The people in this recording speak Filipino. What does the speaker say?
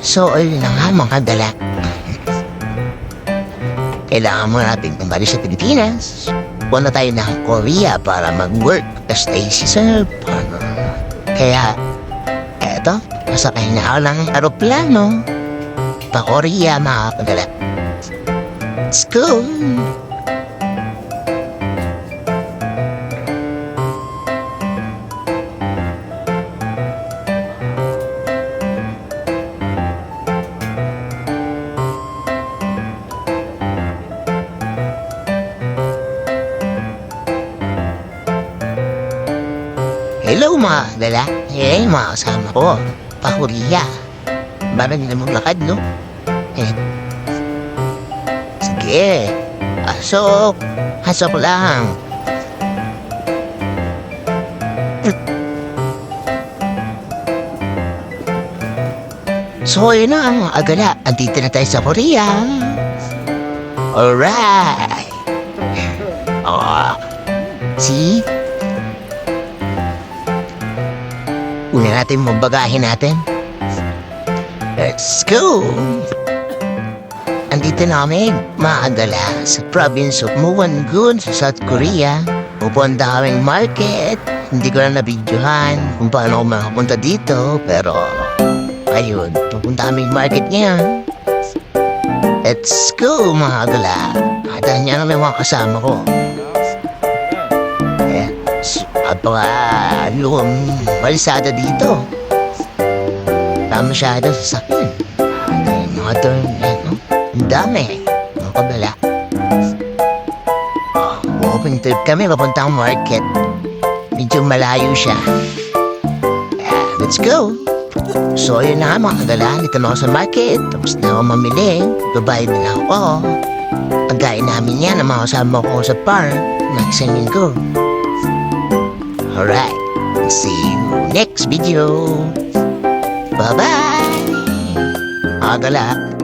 So, ayun na nga mga dala. Kailangan mo natin kumbali sa Pilipinas. Punta tayo ng Korea para mag-work as a scissor partner. Kaya, eto, nasakay na ako ng aeroplano. Pa-Korea mga kadala. Let's go! Hello mga dala. Hey mga kasama ko. Pa-Korea. Parang hindi naman lakad, no? Sige. Pasok. Pasok lang. So yun na ang agala. Andito na tayo sa Korea. Alright. Oh. See? Una natin mabagahin natin. Let's go! Andito na kami, mga agala, sa province of Muwon-gun sa South Korea. Pupunta kaming market. Hindi ko na nabidyohan kung paano ako makapunta dito. Pero, ayun, pupunta kaming market ngayon. Let's go, mga agala. Hatahan niya naman yung mga kasama ko. Apaka-lumang balisada dito. Tama masyado sa sakin. Mga turn, no? Ang dami. Mga kabala. Open trip kami, papuntang market. Medyo malayo siya. Let's go! So, yun na nga mga kagala. Dito na ako sa market. Tapos na ako mamili. Babayad na ako. Pagkain namin yan ang mga kasama ko sa park. Mag-isang linggo. Alright, see you next video. Bye-bye. Agala.